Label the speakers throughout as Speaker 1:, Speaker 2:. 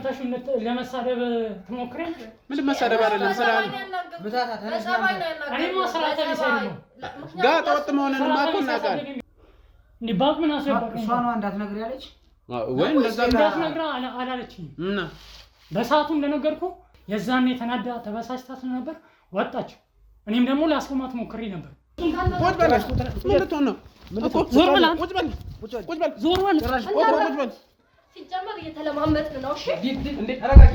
Speaker 1: መተሽ ለመሳደብ ትሞክረኝ
Speaker 2: ምን መሳደብ አይደለም ስራ
Speaker 3: ብታታ ተነስና
Speaker 1: እኔ ማሰራተ ሊሰድ ነው
Speaker 2: ጋር ወጥ መሆንንማ እኮ እናውቃል
Speaker 1: እንዴ ባክ ምን አሰበቀኝ
Speaker 3: እሷን እንዳትነግር ያለች
Speaker 2: ወይ እንደዛ
Speaker 1: እንዳትነግራ አላለችኝ
Speaker 2: እና
Speaker 1: በሰዓቱ እንደነገርኩ የዛኔ ተናዳ ተበሳጭታ ነበር ወጣች እኔም ደግሞ ላስቆማት ሞክሬ ነበር
Speaker 2: ቁጭ በላሽ ምን ልትሆን ነው
Speaker 1: ዞር በል
Speaker 2: ቁጭ በል
Speaker 1: ዞር በል
Speaker 2: ቁጭ በል
Speaker 4: ሲጀመር እየተለማመጥን ነው እሺ
Speaker 2: እንዴ ተረጋጊ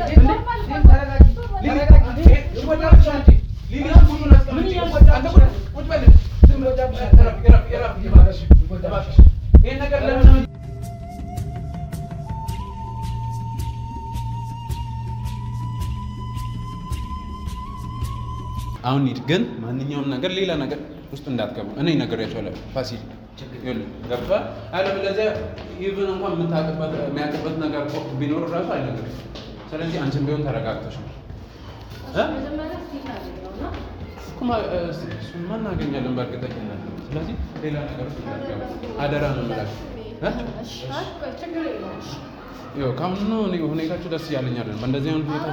Speaker 2: አሁን ሂድ ግን ማንኛውም ነገር ሌላ ነገር ውስጥ እንዳትገቡ እኔ ነገርያቸዋለሁ ፋሲል ይኸውልህ ገብቶሃል አለበለዚያ ኢቭን እንኳን የሚያውቅበት ነገር ቢኖር እራሱ አይነግርም ስለዚህ አንቺም ቢሆን ተረጋግተሽ ነው እሱማ እናገኛለን በእርግጠኝነት ስለዚህ ሌላ ነገር ውስጥ እንዳትገቡ አደራ ነው የምላችሁ ይኸው ከአሁኑ ሁኔታችሁ ደስ እያለኝ አይደለም በእንደዚህ አይነት ሁኔታ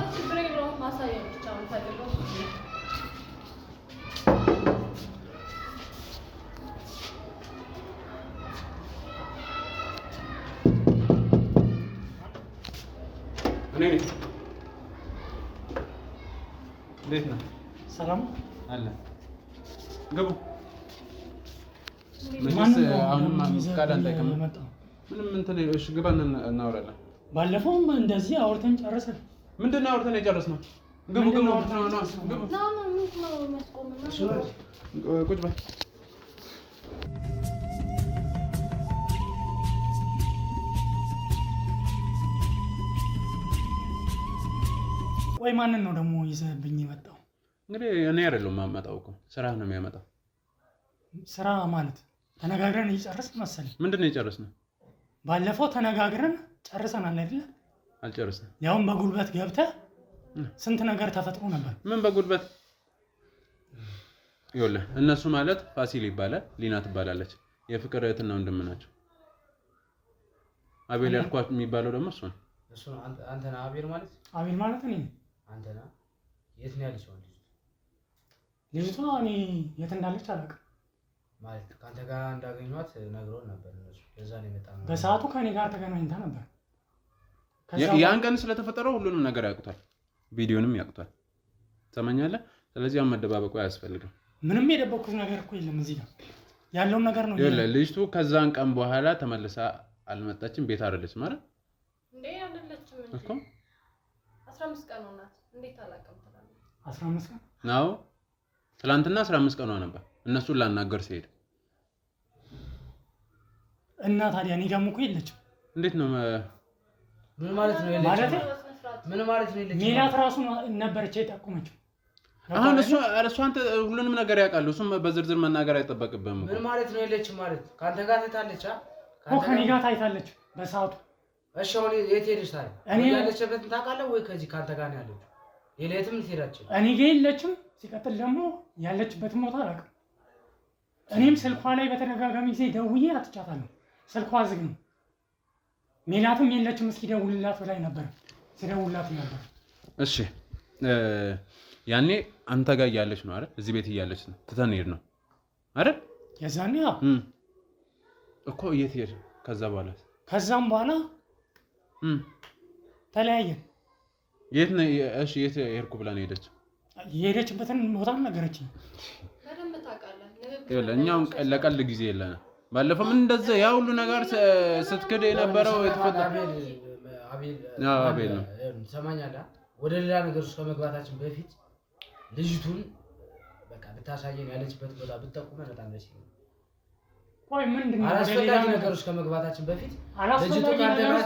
Speaker 2: እንዴት ነው
Speaker 1: ሰላም
Speaker 2: አለ ገቡ ምንስ አሁንም ፍቃድ አንጠይቅም ምንም እንትን እሺ ግባን እናወራለን ባለፈውም እንደዚህ አውርተን ጨረሰን ምንድነው አውርተን የጨረስነው ግቡ አውርተን ነው ግቡ ቁጭ በል ወይ ማንን ነው ደግሞ ይዘብኝ የመጣው እንግዲህ እኔ አይደለም ማመጣው እኮ ስራ ነው የሚያመጣው ስራ ማለት ተነጋግረን እየጨረስን መሰለኝ ምንድነው የጨረስነው ባለፈው ተነጋግረን ጨርሰናል አይደል አልጨረስንም ያውም በጉልበት ገብተህ ስንት ነገር ተፈጥሮ ነበር ምን በጉልበት ይኸውልህ እነሱ ማለት ፋሲል ይባላል ሊና ትባላለች የፍቅር እህትና ወንድም ናቸው አቤል ያልኳት የሚባለው ደግሞ እሱ ነው አንተ ነህ አቤል ማለት እኔ አንተ ነህ የት ነው ያለችው ልጅቷ እኔ የት እንዳለች አላውቅም ማለት ካንተ ጋር እንዳገኘኋት ነግሮን ነበር እነሱ ለዛ ነው የመጣው በሰዓቱ ከኔ ጋር ተገናኝታ ነበር ያን ቀን ስለተፈጠረው ሁሉንም ነገር ያውቁታል ቪዲዮንም ያውቁታል ተሰማኛለህ ስለዚህ አሁን መደባበቁ አያስፈልግም ምንም የደበኩት ነገር እኮ የለም እዚህ ጋር ያለው ነገር ነው ይኸውልህ ልጅቱ ከዛን ቀን በኋላ ተመልሳ አልመጣችም ቤት አይደለችም ማለት እንዴ አይደለችም እኮ 15 ቀን ሆናት እንዴት አላቀም ትላለህ 15 ቀን ነው ትላንትና 15 ቀን ነበር እነሱን ላናገር ሲሄድ እና ታዲያ እኔ ጋርም እኮ የለችም እንዴት ነው ምን ማለት ነው የለችም ምን ማለት ነው የለችም ሜላት ራሱ ነበረች የጠቆመችው አሁን እሱ አንተ ሁሉንም ነገር ያውቃል እሱም በዝርዝር መናገር አይጠበቅብህም ምን ማለት ነው የለችም ማለት ካንተ ጋር ታይታለች ከኔ ጋር ታይታለች በሰዓቱ እሺ አሁን የት ሄደሽ ታዲያ እኔ ያለችበትን ታውቃለህ ወይ ከዚህ ካንተ ጋር ነው ያለችው የሌትም ትሄዳለች እኔ ጋር የለችም ሲቀጥል ደግሞ ያለችበትን ቦታ አላውቅም እኔም ስልኳ ላይ በተደጋጋሚ ጊዜ ደውዬ አጥቻታለሁ ስልኳ ዝግ ነው ሜላትም የለችም እስኪ ደውልላት ብላኝ ነበር ስደውልላት ነበር እሺ ያኔ አንተ ጋር ያለች ነው አይደል እዚህ ቤት እያለች ነው ትተን ሄድ ነው አይደል የዛኔ እኮ የት ሄድ ከዛም በኋላ ተለያየን የት ነው እሺ የት ሄድኩ ብላ ነው ሄደች የሄደችበትን ቦታ ነገረችኝ በደንብ ታውቃለህ ይኸውልህ ለቀልድ ጊዜ የለንም ባለፈው ምን እንደዛ ያ ሁሉ ነገር ስትከደ የነበረው አቤል ነው ሰማኛለህ ወደ ሌላ ነገር ውስጥ ከመግባታችን በፊት ልጅቱን በቃ ብታሳየን ያለችበት ቦታ ብትጠቁመን በጣም ደስ ይላል ቆይ ምንድነው አላስፈላጊ ነገር ውስጥ ከመግባታችን በፊት ልጅቱ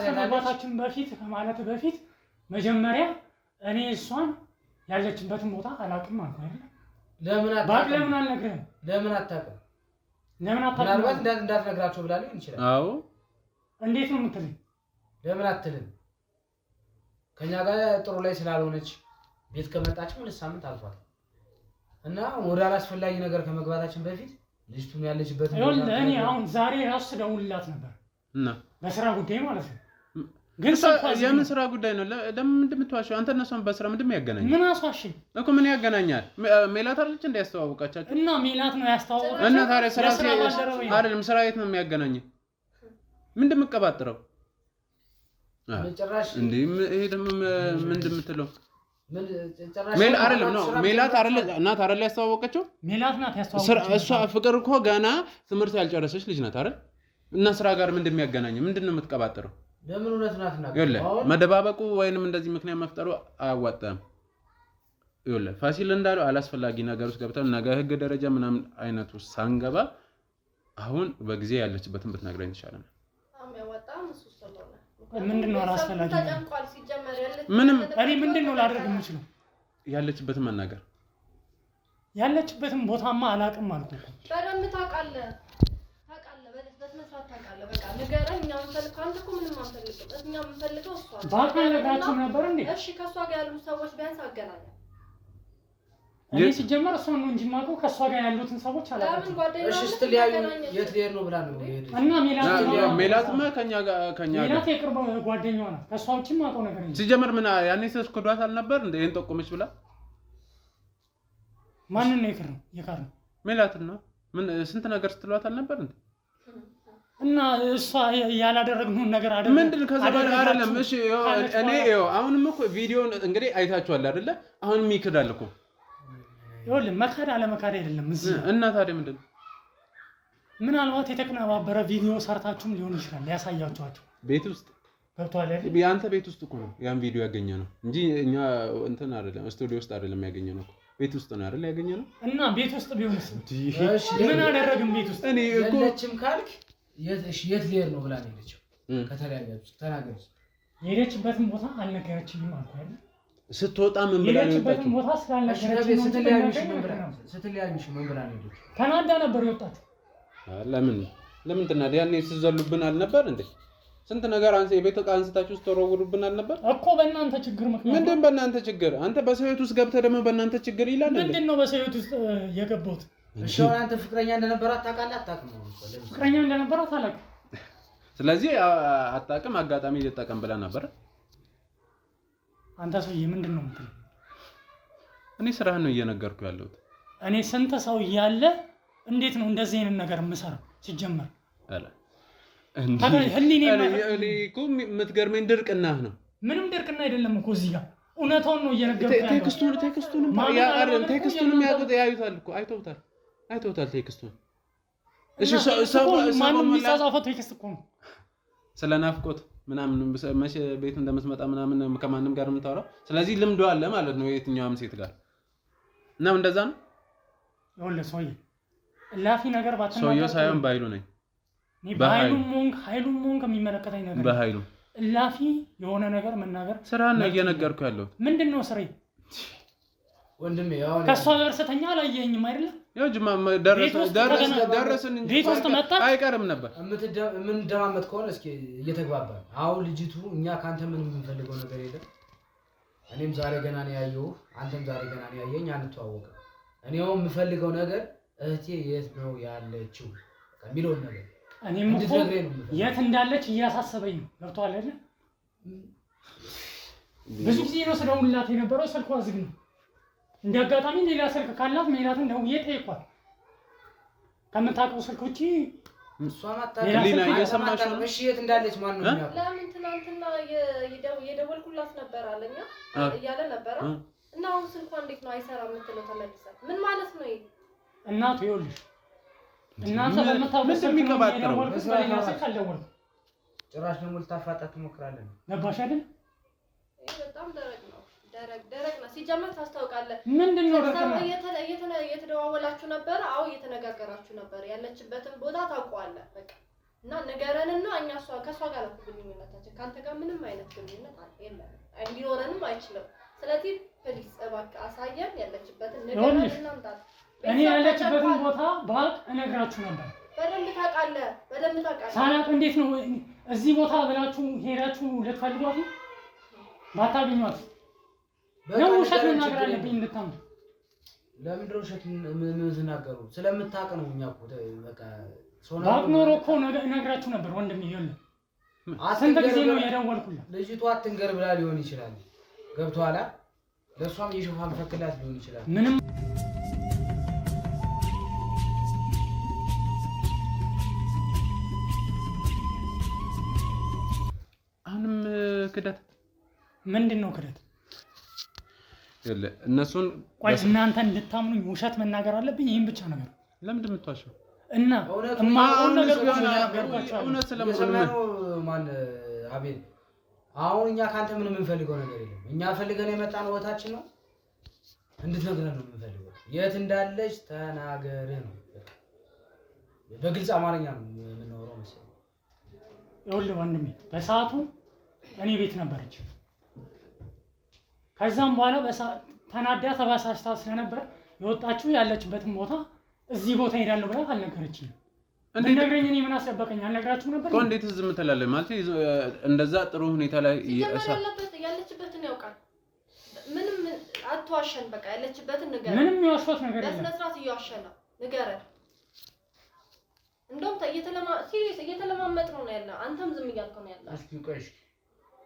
Speaker 2: ከመግባታችን በፊት ከማለት በፊት መጀመሪያ እኔ እሷን ያለችበትን ቦታ አላውቅም ማለት ነው ለምን አልነግርህም ለምን አታውቅም ምናልባት እንዳትነግራቸው ብላ ሊሆን ይችላል አዎ እንዴት ነው የምትለኝ ለምን አትልም ከኛ ጋር ጥሩ ላይ ስላልሆነች ቤት ከመጣች ሁለት ሳምንት አልፏል እና ወደ አላስፈላጊ ነገር ከመግባታችን በፊት ልጅቱን ያለችበት
Speaker 1: ነው እኔ አሁን ዛሬ ራሱ ደውልላት ነበር እና በስራ ጉዳይ ማለት ነው ግን
Speaker 2: የምን ስራ ጉዳይ ነው? ለምን እንደምትዋሸው አንተ? እነሱን በስራ ምንድነው ያገናኝ?
Speaker 1: ምን አስዋሽኝ
Speaker 2: እኮ ምን ያገናኛል? ሜላት አይደለች እንደ ያስተዋወቃቻችሁ?
Speaker 1: እና ሜላት ነው ያስተዋወቃችሁ።
Speaker 2: እና ታዲያ ስራ አይደለም ስራ የት ነው የሚያገናኝ? ምንድን የምትቀባጥረው? እንዴ ይሄ ደግሞ ምንድን የምትለው? ሜላት አይደል ያስተዋወቀችው?
Speaker 1: ሜላት ናት ያስተዋወቀችው።
Speaker 2: እሷ ፍቅር እኮ ገና ትምህርት ያልጨረሰች ልጅ ናት አይደል? እና ስራ ጋር ምንድን የሚያገናኝ? ምንድን ነው የምትቀባጥረው?
Speaker 3: ለምን እውነት ናትና
Speaker 2: መደባበቁ ወይንም እንደዚህ ምክንያት መፍጠሩ አያዋጣም። ይኸውልህ ፋሲል እንዳለው አላስፈላጊ ነገር ውስጥ ገብተን ነገ ህግ ደረጃ ምናምን አይነት ውስጥ ሳንገባ አሁን በጊዜ ያለችበትን ብትነግረኝ ይሻላል።
Speaker 1: ምንድነው አላስፈላጊ
Speaker 2: ምንም
Speaker 1: እኔ ምንድነው ላደርግ የምችለው?
Speaker 2: ያለችበትን መናገር።
Speaker 1: ያለችበትን ቦታማ አላውቅም አልኩህ እኮ።
Speaker 4: በደንብ ታውቃለህ። በስነስርዓት ታውቃለህ። በቃ ንገረኝ። እኛ የምንፈልገው አንተ እኮ ምንም አንፈልግም። እኛ የምንፈልገው እሷ ነው።
Speaker 1: ባካ ነግራችሁ ነበር እንዴ?
Speaker 4: እሺ ከእሷ ጋር ያሉ ሰዎች ቢያንስ አገናኘ።
Speaker 1: እኔ ሲጀመር እሷን ነው እንጂ የማውቀው ከእሷ ጋር ያሉትን ሰዎች አላውቅም።
Speaker 4: ለምን ጓደኛዬ?
Speaker 3: እሺ ስትለያዩ የት ልሄድ ነው ብላ ነው የሄደች?
Speaker 1: እና
Speaker 2: ሜላትማ ከኛ ጋር
Speaker 1: ሜላት የቅርብ ጓደኛዋ ናት። ከእሷ ውጪ የማውቀው ነገር የለም።
Speaker 2: ሲጀመር ምን ያኔ ስኮዷት አልነበር እንዴ? ይሄን ጠቆመች ብላ
Speaker 1: ማንን ነው የቀረው?
Speaker 2: ሜላትን ነው። ምን ስንት ነገር ስትሏት አልነበር እንዴ?
Speaker 1: እና እሷ ያላደረግነውን ነገር አደረገ።
Speaker 2: ምንድን ከዛ በኋላ አይደለም። እሺ እኔ አሁንም እኮ ቪዲዮን እንግዲህ አይታችኋል አይደለ? አሁንም ይክዳል እኮ።
Speaker 1: ይኸውልህ መካድ አለመካድ አይደለም እዚህ።
Speaker 2: እና ታዲያ ምንድን ነው?
Speaker 1: ምናልባት የተቀነባበረ ቪዲዮ ሰርታችሁም ሊሆን ይችላል ያሳያችኋቸው
Speaker 2: ቤት ውስጥ
Speaker 1: ገብቷል አይደል?
Speaker 2: ያንተ ቤት ውስጥ እኮ ነው ያን ቪዲዮ ያገኘነው እንጂ እኛ እንትን አይደለም ስቱዲዮ ውስጥ አይደለም ያገኘነው እኮ ቤት ውስጥ ነው አይደል ያገኘነው።
Speaker 1: እና ቤት ውስጥ ቢሆንስ ምን አደረግን? ቤት ውስጥ
Speaker 3: እኔ እኮ ለችም ካልክ የት ልሄድ ነው ብላ ነው የሄደችው? ከተለያያችሁ ተናገርሽ።
Speaker 1: የሄደችበትን ቦታ አልነገረችኝም አልኩ አይደል?
Speaker 2: ስትወጣ ምን ብላ ነው
Speaker 1: የሄደችበትን ቦታ ስላልነገረችኝ
Speaker 3: ስትለያዩሽ ምን ብላ ነው የሄደችው?
Speaker 1: ተናዳ ነበር የወጣችው።
Speaker 2: ለምን ትናዳ? ያኔ ስትዘሉብን አልነበር እንዴ? ስንት ነገር የቤት ዕቃ አንስታችሁ ስትወረውሩብን አልነበር
Speaker 1: እኮ? በእናንተ ችግር ምክንያት።
Speaker 2: ምንድን በእናንተ ችግር? አንተ በሰው ሕይወት ውስጥ ገብተህ ደግሞ በእናንተ ችግር ይላል እንዴ?
Speaker 1: ምንድን ነው በሰው ሕይወት ውስጥ የገባሁት?
Speaker 3: እሺ አንተ ፍቅረኛ እንደነበራት ታውቃለህ አታውቅም?
Speaker 1: ፍቅረኛ እንደነበራት አላውቅም።
Speaker 2: ስለዚህ አታውቅም። አጋጣሚ ልጠቀም ብላ ነበር።
Speaker 1: አንተ ሰውዬ ምንድን ነው የምትለው?
Speaker 2: እኔ ስራህን ነው እየነገርኩህ ያለሁት።
Speaker 1: እኔ ስንት ሰው እያለ እንዴት ነው እንደዚህ አይነት ነገር የምሰራው? ሲጀመር
Speaker 2: እኔ እኮ የምትገርመኝ ድርቅናህ ነው።
Speaker 1: ምንም ድርቅና አይደለም እኮ እዚህ ጋር እውነታውን ነው እየነገርኩህ ያለሁት።
Speaker 2: ቴክስቱንም ያዩታል እኮ አይተውታል ቴክስቱን። እሺ
Speaker 1: ማንም የሚጻጻፈው ቴክስት እኮ ነው።
Speaker 2: ስለ ናፍቆት ምናምን መቼ ቤት እንደምትመጣ ምናምን ከማንም ጋር የምታወራው። ስለዚህ ልምዶ አለ ማለት ነው የትኛውም ሴት ጋር እና እንደዛ ነው።
Speaker 1: ይኸውልህ ሰውዬ እላፊ ነገር ባትናገር
Speaker 2: ሰውዬው ሳይሆን ባይሉ ነኝ።
Speaker 1: ኃይሉም ሞንክ የሚመለከተኝ ነገር
Speaker 2: በኃይሉ
Speaker 1: እላፊ የሆነ ነገር መናገር
Speaker 2: ስራህን ነው እየነገርኩህ ያለሁት።
Speaker 1: ምንድን ነው ስራዬ?
Speaker 3: ወንድሜ ያው
Speaker 1: ከሷ ጋር ስተኛ አላየኸኝም አይደለ?
Speaker 2: ያው ጅማ ደረስን እንጂ
Speaker 1: ቤት ውስጥ መጣ
Speaker 2: አይቀርም ነበር።
Speaker 3: ምን እንደማመጥ ከሆነ እስኪ እየተግባባን አሁን ልጅቱ እኛ ካንተ ምንም የምንፈልገው ነገር የለም። እኔም ዛሬ ገና ነው ያየሁህ፣ አንተም ዛሬ ገና ነው ያየኝ። አንተዋወቅም። እኔው የምፈልገው ነገር እህቴ የት ነው ያለችው ከሚለው ነገር
Speaker 1: እኔም እኮ የት እንዳለች እያሳሰበኝ ነው። ገብቶሃል አይደል? ብዙ ጊዜ ነው ስደውልላት የነበረው፣ ስልኳ ዝግ ነው። እንደ አጋጣሚ ሌላ ስልክ ካላት ሜላትን ደውዬ ጠየኳት። ከምታውቀው ስልክ ውጪ
Speaker 3: እሷን አታውቅም። እየሰማሽ ነው? እሺ የት እንዳለች ማን ነው የሚያውቀው?
Speaker 4: ለምን ትናንትና የደወልኩላት ነበር አለኛ እያለ ነበረ እና አሁን ስልኳ እንዴት ነው አይሰራም የምትለው ተመልሰ ምን ማለት ነው?
Speaker 1: እናቱ ይኸውልሽ እናንተ በመታወቅ ስልክ ነው የደወልኩት፣ በሌላ ስልክ አልደወልኩም።
Speaker 3: ጭራሽ ደግሞ ልታፋጣት ትሞክራለህ።
Speaker 1: ገባሽ አይደል?
Speaker 4: ይሄ በጣም ደረቅ ነው። ሲጀመር ታስታውቃለህ።
Speaker 1: ምንድነው ደረቅ ነው?
Speaker 4: እየተደዋወላችሁ ነበር? አዎ እየተነጋገራችሁ ነበር። ያለችበትን ቦታ ታውቀዋለህ። በቃ እና ንገረንና እኛ ከሷ ጋር ነው ግንኙነታችን። ካንተ ጋር ምንም አይነት ግንኙነት የለም፣ እንዲኖረንም አይችልም። ስለዚህ ፕሊስ እባክህ አሳየን ያለችበትን ንገረን እናምጣት።
Speaker 1: እኔ ያለችበትን ቦታ ባቅ እነግራችሁ ነበር።
Speaker 4: በደንብ ታውቃለህ።
Speaker 1: ሳላቅ እንዴት ነው እዚህ ቦታ ብላችሁ ሄዳችሁ ልትፈልጓት ባታገኟት ነው ውሸት መናገር አለብኝ እንድታምኑ?
Speaker 3: ለምንድን ነው ውሸት የምትናገሩ? ስለምታውቅ ነው። እኛ እኮ በቃ
Speaker 1: ባቅ ኖሮ እኮ እነግራችሁ ነበር ወንድሜ። ይኸውልህ ስንት ጊዜ ነው የደወልኩላት?
Speaker 3: ልጅቷ አትንገር ብላ ሊሆን ይችላል። ገብቶሃል? ለሷም የሽፋን ፈክላት ሊሆን ይችላል።
Speaker 1: ምንም
Speaker 2: አሁንም ክደት
Speaker 1: ምንድነው ክደት?
Speaker 2: እነሱን
Speaker 1: ቆይ እናንተ እንድታምኑኝ ውሸት መናገር አለብኝ? ይሄን ብቻ ነገር
Speaker 2: ለምንድን የምትዋሸው?
Speaker 1: እና እማውቀውን ነገር
Speaker 3: እውነት ስለምን ማን አቤል፣ አሁን እኛ ካንተ ምንም የምንፈልገው ነገር የለም። እኛ ፈልገን የመጣን ወታችን ነው እንድትነግረን ነው የምንፈልገው። የት እንዳለች ተናገር ነው። በግልጽ አማርኛ ነው የምናወራው መሰለኝ።
Speaker 1: ይኸውልህ ወንድሜ በሰዓቱ እኔ ቤት ነበረች። ከዛም በኋላ ተናዳ ተባሳሽታ ስለነበር የወጣችው ያለችበትን ቦታ እዚህ ቦታ ሄዳለሁ ብላ አልነገረችኝም። እንደነገረኝ እኔ ምን አስደበቀኝ? አልነግራችሁም ነበር?
Speaker 2: ቆይ እንዴት ዝም ትላለህ? ማለት እንደዛ ጥሩ ሁኔታ ላይ
Speaker 4: ያለችበትን ያውቃል። ምንም አትዋሸን። በቃ ያለችበትን ንገረን።
Speaker 1: ምንም የዋሸሁት ነገር የለም።
Speaker 4: በስነ ስርዓት እየዋሸን ነው። ንገረን። እንደውም እየተለማመጥ ነው ያለ። አንተም ዝም እያልከው ነው ያለ።
Speaker 3: እስኪ ቆይ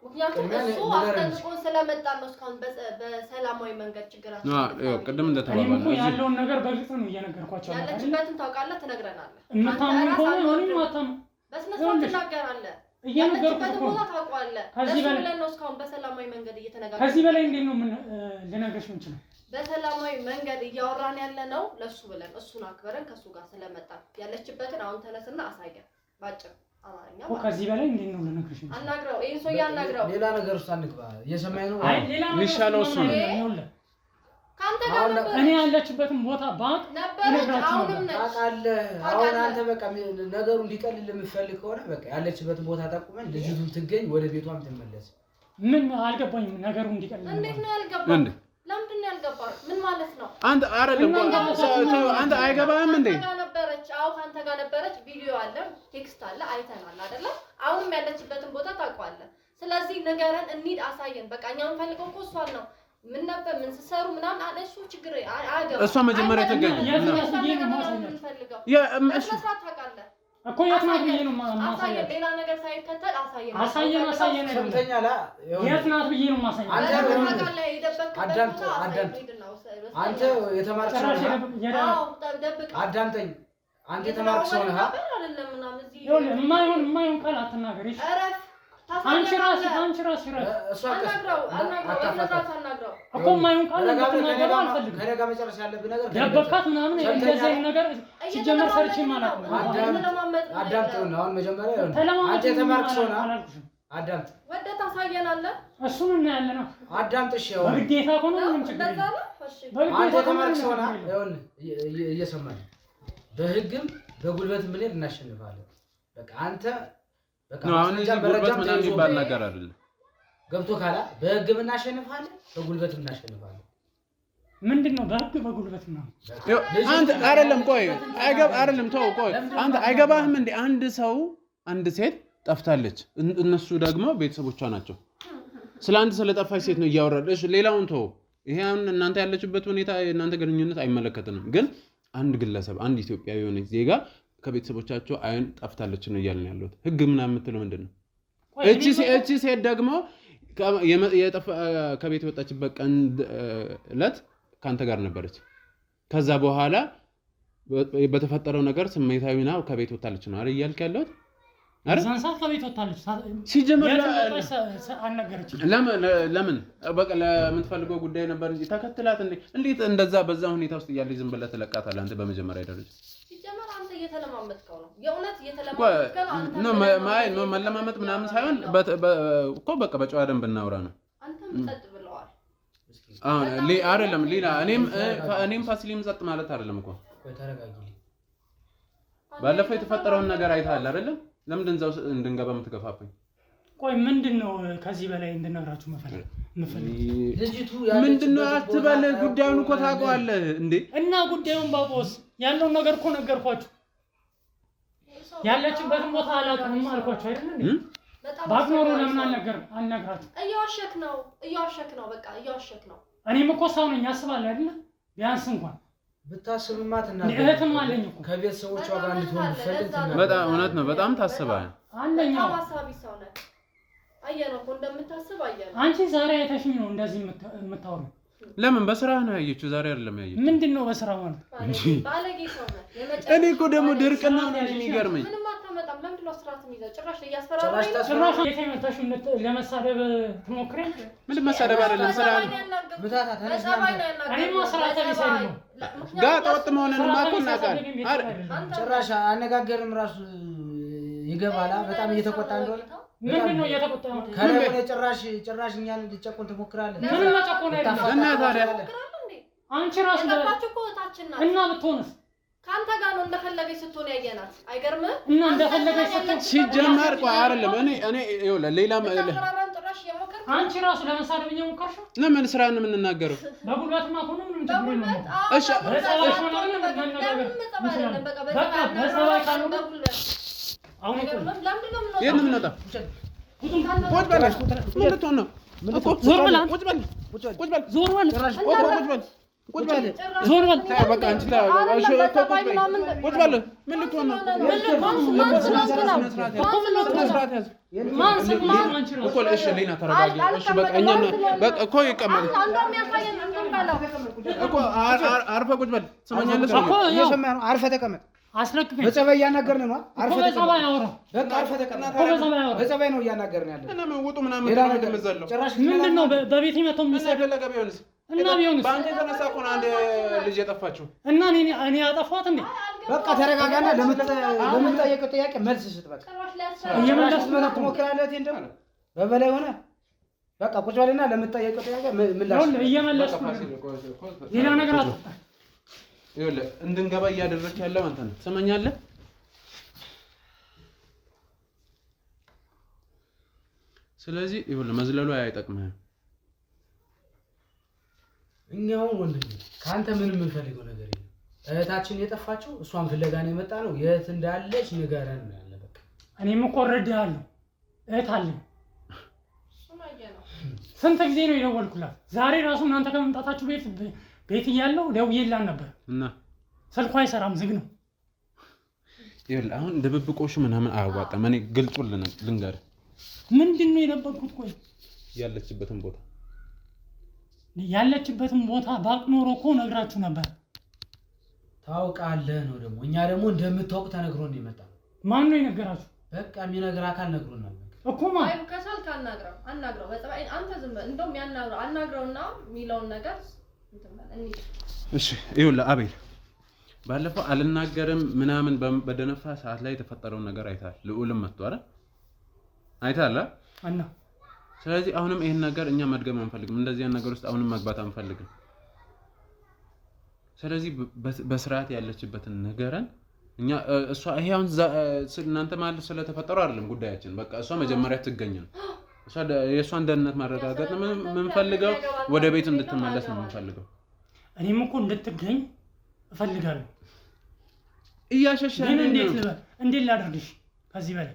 Speaker 4: ምክንያቱም እሱ አስጠንቅቆን ስለመጣ ነው እስካሁን በሰላማዊ መንገድ ችግራችን
Speaker 2: ነው። ቅድም እንደተባባለው
Speaker 1: ያለውን ነገር በግልጽ ነው እየነገርኳቸው።
Speaker 4: ያለችበትን ታውቃለህ፣ ትነግረናለህ።
Speaker 1: እምታምን ከሆነ ምንም አታምን።
Speaker 4: በስነ ስርዓት ትናገራለህ። ያለችበትን ቦታ ታውቃለህ። ከዚህ በላይ ነው እስካሁን በሰላማዊ መንገድ እየተነጋገርን።
Speaker 1: ከዚህ በላይ እንዴት ነው ልነግርሽ የምችለው?
Speaker 4: በሰላማዊ መንገድ እያወራን ያለ ነው ለሱ ብለን እሱን አክበረን ከሱ ጋር ስለመጣ ያለችበትን አሁን ተነስና አሳየን ባጭር አማርኛ።
Speaker 1: ከዚህ በላይ እንዴት ነው ልነግርሽ የምችለው?
Speaker 4: አናግረው፣ ይሄን ሰው ያናግረው።
Speaker 3: ሌላ ነገር ውስጥ አንግባ። እየሰማኸኝ ነው?
Speaker 1: አይ ሌላ ነገር
Speaker 2: ሚሻለው እሱ ነው።
Speaker 4: ካንተ ጋር ነበር።
Speaker 1: እኔ ያለችበትን ቦታ ባቅ
Speaker 4: ነበር። አሁንም ነች።
Speaker 3: ታውቃለህ። አሁን አንተ በቃ ነገሩ እንዲቀልል የምትፈልግ ከሆነ በቃ ያለችበትን ቦታ ጠቁመን ልጅቱ ትገኝ፣ ወደ ቤቷም ትመለስ።
Speaker 1: ምን አልገባኝም ነገሩ እንዲቀልል።
Speaker 4: እንዴት ነው ያልገባኝ? ለምንድን ነው ያልገባኝ? ምን ማለት ነው?
Speaker 2: አንተ አይደለም አንተ አይገባህም እንዴ?
Speaker 4: ነበረች። አዎ ካንተ ጋር ነበረች። ቪዲዮ አለ፣ ቴክስት አለ፣ አይተናል አይደለ? አሁንም ያለችበትን ቦታ ታውቀዋለህ። ስለዚህ ንገረን፣ እንሂድ፣ አሳየን። በቃ እኛ የምንፈልገው እኮ እሷን ነው። ምን ነበር ምን ሲሰሩ ምናምን አለ። እሱ ችግር አያገባም።
Speaker 2: እሷ መጀመሪያ ተገኘ
Speaker 1: እኮ የት ናት ብዬ ነው ማሳየን።
Speaker 4: ሌላ ነገር ሳይከተል አሳየን።
Speaker 3: ሰምተኛል።
Speaker 1: የት ናት ብዬ ነው ማሳየን።
Speaker 3: አንተ የተማርክ ሰው ነህ። አዳምጠኝ። አንተ የተማርክ ሰው ነህ
Speaker 4: አይደለም? ምናምን እዚህ
Speaker 1: የማይሆን ቃል አትናገሪ። አንቺ ራስሽ አናግረው እኮ የማይሆን ቃል እንድትናገረው አልፈልግም።
Speaker 3: ከእኔ ጋር መጨረስ ያለብህ ነገር
Speaker 1: ደበካት ምናምን እንደዚህ አይነት ነገር ሲጀመር ሰርቼ ማለት ነው።
Speaker 3: አዳምጠኝ። አሁን መጀመሪያ አንተ የተማርክ ሰው ነህ። አዳምጥ።
Speaker 4: ወደ ታሳየናለህ።
Speaker 1: እሱን እናያለን።
Speaker 3: አዳምጥሽ።
Speaker 1: በግዴታ ከሆነ ምንም ችግር የለም።
Speaker 3: አንተ የተማርክ ሰው ነህ። ይኸውልህ እየሰማኝ በህግም በጉልበትም ብለን እናሸንፋለን። በቃ አንተ
Speaker 2: ነው አሁን እዚህ ጉልበት ምናምን የሚባል ነገር አይደለም።
Speaker 3: ገብቶ ካላ በህግም እናሸንፋለን፣ በጉልበትም እናሸንፋለን።
Speaker 1: ምንድነው በህግ በጉልበት ነው?
Speaker 2: አንተ አይደለም ቆይ አይደለም ተው ቆይ አንተ አይገባህም እንዴ? አንድ ሴት ጠፍታለች። እነሱ ደግሞ ቤተሰቦቿ ናቸው። ስለ አንድ ስለጠፋች ሴት ነው እያወራለች። ሌላውን ተው። ይሄ አሁን እናንተ ያለችበት ሁኔታ እናንተ ግንኙነት አይመለከተንም። ግን አንድ ግለሰብ አንድ ኢትዮጵያዊ የሆነ ዜጋ ከቤተሰቦቻቸው አይን ጠፍታለች ነው እያልን ያለው። ህግ ምናምን የምትለው ምንድነው? እቺ ሴት ደግሞ ከቤት የወጣችበት ቀን ዕለት ካንተ ጋር ነበረች። ከዛ በኋላ በተፈጠረው ነገር ስሜታዊና ከቤት ወጣለች ነው አይደል እያልክ ያለው?
Speaker 1: እዛን ሰዓት ከቤት ወጣለች
Speaker 2: ሲጀመር
Speaker 1: አልነገረችም።
Speaker 2: ለምን በቃ ለምትፈልገው ጉዳይ ነበር እንጂ ተከትላት እንዴት እንደዛ በዛ ሁኔታ ውስጥ እያለች ዝም ብለህ ትለቃታለህ? አንተ በመጀመሪያ ደረጃ
Speaker 4: ሲጀመር አንተ እየተለማመጥከው ነው። የእውነት እየተለማመጥከው አንተ
Speaker 2: ነው መለማመጥ ምናምን ሳይሆን እኮ በቃ በጨዋ ደንብ እናውራ ነው።
Speaker 4: አንተም ጸጥ ብለዋል።
Speaker 2: አይደለም ሌላ እኔም ፋሲሊም ጸጥ ማለት አይደለም እኮ። ባለፈው የተፈጠረውን ነገር አይተሃል አይደለም? ለምንድን ነው እንድንገባ የምትገፋፈኝ?
Speaker 1: ቆይ ምንድነው ከዚህ በላይ እንድነግራችሁ መፈልግ
Speaker 3: ልጅቱ
Speaker 2: ምንድነው አትበል። ጉዳዩን እኮ ታውቀዋለህ እንዴ?
Speaker 1: እና ጉዳዩን ባውቀውስ ያለውን ነገር እኮ ነገርኳችሁ። ያለችበትን ቦታ አላውቅም አልኳችሁ አይደል እንዴ? ባክኖሩ ለምን አልነግራችሁ?
Speaker 4: እያዋሸክ ነው። በቃ እያዋሸክ ነው።
Speaker 1: እኔም እኮ ሰው ነኝ አስባለሁ አይደል? ቢያንስ እንኳን
Speaker 3: ብታስብማት እና
Speaker 1: እህትም አለኝ እኮ
Speaker 3: ከቤተሰቦቿ ጋር እንድትሆን ፈልግ።
Speaker 2: በጣም እውነት ነው። በጣም ታስባለህ።
Speaker 1: አንደኛው
Speaker 4: ሐሳቢ ሰው ነህ። አየነው እኮ እንደምታስብ አየነው።
Speaker 1: አንቺ ዛሬ አይተሽኝ ነው እንደዚህ የምታወሪው።
Speaker 2: ለምን በስራ ነው ያየችው? ዛሬ አይደለም ያየችው።
Speaker 1: ምንድነው በስራ ማለት?
Speaker 4: ባለጌ ሰው ነህ።
Speaker 2: እኔ እኮ ደግሞ ድርቅና ነው የሚገርመኝ።
Speaker 4: ምንም አታመጣም። ለምንድን ነው ስርዓት የሚይዘው? ጭራሽ እያስፈራራኝ ነው።
Speaker 1: ጭራሽ የተመታሽ ለመሳደብ ትሞክሪያለሽ?
Speaker 2: ምን መሳደብ አይደለም ስራ ነው።
Speaker 3: ምታታ ተነሳ።
Speaker 1: እኔማ ስርዓት ቢሰሪ ነው።
Speaker 2: ጋር ወጥ መሆንንማ እኮ እናውቃለን።
Speaker 3: ጭራሽ አነጋገርም ራሱ ይገባላ። በጣም እየተቆጣ እንደሆነ
Speaker 1: ምንድነው እየተቆጣ ነው?
Speaker 3: ከረለ ጭራሽ እኛን እንድትጨቁን ትሞክራለህ።
Speaker 1: ምን መጨቆን አይደለም
Speaker 2: እና ታዲያ
Speaker 1: አንቺ ራሱ እና ብትሆንስ
Speaker 4: ካንተ ጋር ነው እንደፈለገች ስትሆን ያየናት። አይገርምም?
Speaker 1: እና እንደፈለገች ስትሆን
Speaker 2: ሲጀመር ቆይ አይደለም እኔ ይኸውልህ ሌላ
Speaker 1: አንቺ ራሱ ለመሳደብ እየሞከርሽ
Speaker 2: ለምን ስራ ነው የምንናገረው?
Speaker 1: በጉልበትማ ሆኖ ምንም ችግር የለም።
Speaker 2: እሺ
Speaker 1: በጸባይ ካልሆነ አሁን
Speaker 2: የት ነው የምንወጣው? ቁጭ በል ምን ልትሆን ነው?
Speaker 1: ዞር በል ቁጭ በል ዞር በል
Speaker 2: ቁጭ በል ዞር በል በቃ አንቺ ቁጭ በል ምን ልትሆን ነው? እኮ እሺ ሌና ተረጋጊ። እሺ በቃ እኛ በቃ እኮ ይቀመጥ እኮ አርፈህ ቁጭ በል ትሰማኛለህ?
Speaker 3: እየሰማህ ነው? አርፈህ ተቀመጥ።
Speaker 1: አስለቅቀኝ
Speaker 3: በጸባይ እያናገርን ነው። አርፈህ ተቀመጥ።
Speaker 1: በጸባይ አውራ
Speaker 3: በቃ አርፈህ ተቀመጥ። በጸባይ ነው እያናገርን ያለው።
Speaker 2: እና ምን ውጡ ምናምን ተመዘለው
Speaker 1: ምንድነው በቤት መተው የሚሰደው?
Speaker 2: ቢሆንስ
Speaker 1: እና ቢሆንስ
Speaker 2: በአንተ የተነሳ እኮ ነው አንድ ልጅ የጠፋችው።
Speaker 1: እና እኔ ያጠፋሁት እንዴ?
Speaker 3: በቃ ተረጋጋና ለምትጠየቀው ጥያቄ መልስ ስጥ። በቃ እየመለስክ ነው ትሞክራለህ። እንደም በበላይ ሆነ በቃ ቁጭ በልና ለምትጠየቀው ጥያቄ ምላሽ
Speaker 1: እየመለስክ ነው። ሌላ ነገር አለ
Speaker 2: ይኸውልህ እንድንገባ እያደረግህ ያለው አንተ ነህ። ትሰማኛለህ? ስለዚህ ይኸውልህ መዝለሉ አይጠቅምህም።
Speaker 3: እኛው ወንድም ካንተ ምንም የምንፈልገው ነገር የለም። እህታችን የጠፋችው እሷን ፍለጋ ነው የመጣ ነው። የት እንዳለች ንገረን ነው ያለ። በቃ
Speaker 1: እኔም እኮ እረዳለሁ። እህት አለኝ። ስንት ጊዜ ነው የደወልኩላት? ዛሬ ራሱ እናንተ ከመምጣታችሁ ቤት እያለሁ ደውዬላት ነበር
Speaker 2: እና
Speaker 1: ስልኳ አይሰራም፣ ዝግ ነው።
Speaker 2: ይኸውልህ አሁን ድብብቆሽ ምናምን አያዋጣም። እኔ ግልጹን ልንገርህ።
Speaker 1: ምንድነው የደበቅኩት? ቆይ ያለችበትን ቦታ ባቅ ኖሮ እኮ ነግራችሁ ነበር።
Speaker 3: ታውቃለህ ነው ደግሞ እኛ ደግሞ እንደምታውቅ ተነግሮን ነው የመጣው።
Speaker 1: ማን ነው የነገራችሁ?
Speaker 3: በቃ የሚነግር አካል ነግሮናል
Speaker 1: እኮ ማን?
Speaker 4: አይ ከሳልክ አናግረው በጸባይ አንተ ዝም በል። እንደውም አናግረውና የሚለውን ነገር
Speaker 2: እሺ ይኸውልህ አቤል ባለፈው አልናገርም ምናምን በደነፋ ሰዓት ላይ የተፈጠረውን ነገር አይተሃል። ልዑልም መጥቶ አይተሃል
Speaker 1: እና
Speaker 2: ስለዚህ አሁንም ይሄን ነገር እኛ መድገም አንፈልግም። እንደዚህ አይነት ነገር ውስጥ አሁንም መግባት አንፈልግም። ስለዚህ በስርዓት ያለችበትን ነገርን እኛ እሷ ይሄ አሁን እናንተ ማለት ስለተፈጠረው አይደለም ጉዳያችን። በቃ እሷ መጀመሪያ ትገኝ ነው። እሷ የእሷን ደህንነት ማረጋገጥ ነው የምንፈልገው። ወደ ቤት እንድትመለስ ነው የምንፈልገው።
Speaker 1: እኔም እኮ እንድትገኝ እፈልጋለሁ።
Speaker 2: እያሸሸኝ
Speaker 1: ግን እንዴት ላድርግሽ? ከዚህ በላይ